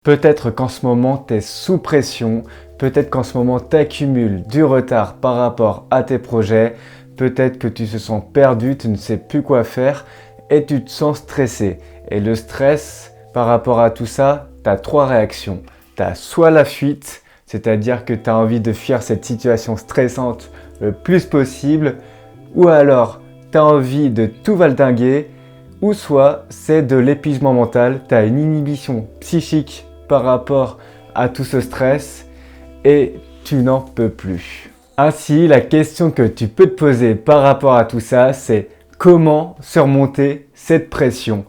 Peut-être qu'en ce moment, tu es sous pression, peut-être qu'en ce moment, tu accumules du retard par rapport à tes projets, peut-être que tu te sens perdu, tu ne sais plus quoi faire et tu te sens stressé. Et le stress, par rapport à tout ça, tu as trois réactions. Tu as soit la fuite, c'est-à-dire que tu as envie de fuir cette situation stressante le plus possible, ou alors tu as envie de tout valdinguer, ou soit c'est de l'épuisement mental, tu as une inhibition psychique par rapport à tout ce stress et tu n'en peux plus. Ainsi, la question que tu peux te poser par rapport à tout ça, c'est comment surmonter cette pression?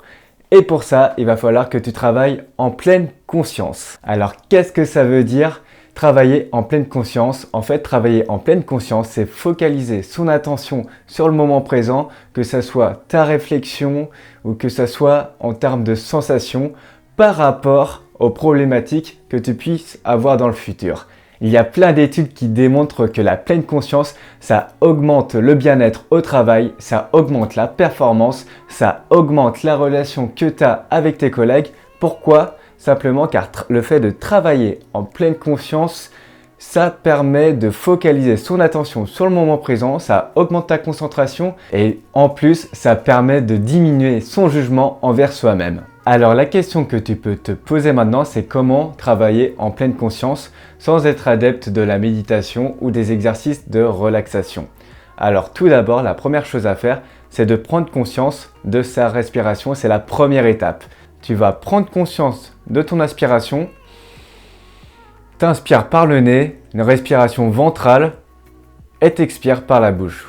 Et pour ça, il va falloir que tu travailles en pleine conscience. Alors, qu'est-ce que ça veut dire travailler en pleine conscience? En fait, travailler en pleine conscience, c'est focaliser son attention sur le moment présent, que ce soit ta réflexion ou que ce soit en termes de sensations par rapport aux problématiques que tu puisses avoir dans le futur. Il y a plein d'études qui démontrent que la pleine conscience, ça augmente le bien-être au travail, ça augmente la performance, ça augmente la relation que tu as avec tes collègues. Pourquoi? Simplement car le fait de travailler en pleine conscience, ça permet de focaliser son attention sur le moment présent, ça augmente ta concentration et en plus, ça permet de diminuer son jugement envers soi-même. Alors la question que tu peux te poser maintenant, c'est comment travailler en pleine conscience sans être adepte de la méditation ou des exercices de relaxation. Alors tout d'abord, la première chose à faire, c'est de prendre conscience de sa respiration, c'est la première étape. Tu vas prendre conscience de ton aspiration, t'inspires par le nez, une respiration ventrale et t'expires par la bouche.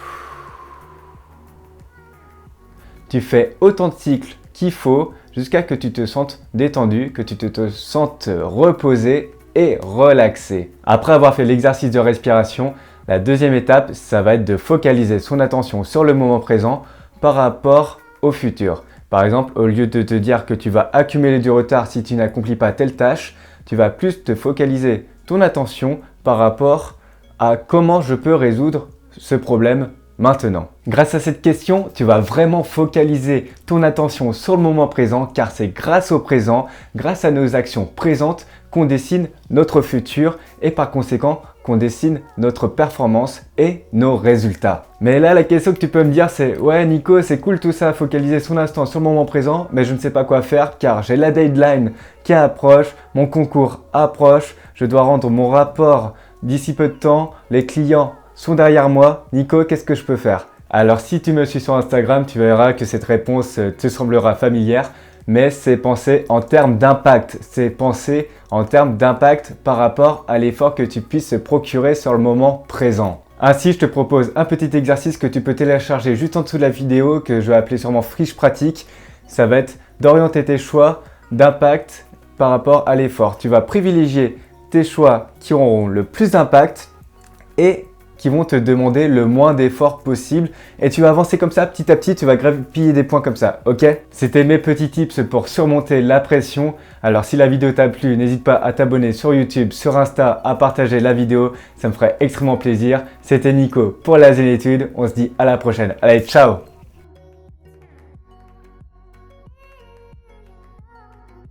Tu fais autant de cycles qu'il faut jusqu'à que tu te sentes détendu, que tu te sentes reposé et relaxé. Après avoir fait l'exercice de respiration, la deuxième étape, ça va être de focaliser son attention sur le moment présent par rapport au futur. Par exemple, au lieu de te dire que tu vas accumuler du retard si tu n'accomplis pas telle tâche, tu vas plus te focaliser ton attention par rapport à comment je peux résoudre ce problème maintenant. Grâce à cette question, tu vas vraiment focaliser ton attention sur le moment présent car c'est grâce au présent, grâce à nos actions présentes qu'on dessine notre futur et par conséquent qu'on dessine notre performance et nos résultats. Mais là, la question que tu peux me dire, c'est « Ouais Nico, c'est cool tout ça, focaliser son instant sur le moment présent, mais je ne sais pas quoi faire car j'ai la deadline qui approche, mon concours approche, je dois rendre mon rapport d'ici peu de temps, les clients sont derrière moi. Nico, qu'est-ce que je peux faire ?» Alors si tu me suis sur Instagram, tu verras que cette réponse te semblera familière, mais c'est penser en termes d'impact. C'est penser en termes d'impact par rapport à l'effort que tu puisses procurer sur le moment présent. Ainsi, je te propose un petit exercice que tu peux télécharger juste en dessous de la vidéo, que je vais appeler sûrement fiche pratique. Ça va être d'orienter tes choix d'impact par rapport à l'effort. Tu vas privilégier tes choix qui auront le plus d'impact et qui vont te demander le moins d'efforts possible et tu vas avancer comme ça petit à petit, tu vas grappiller des points comme ça, ok? C'était mes petits tips pour surmonter la pression. Alors si la vidéo t'a plu, n'hésite pas à t'abonner sur YouTube, sur Insta, à partager la vidéo, ça me ferait extrêmement plaisir. C'était Nico pour la Zénitude, on se dit à la prochaine. Allez, ciao!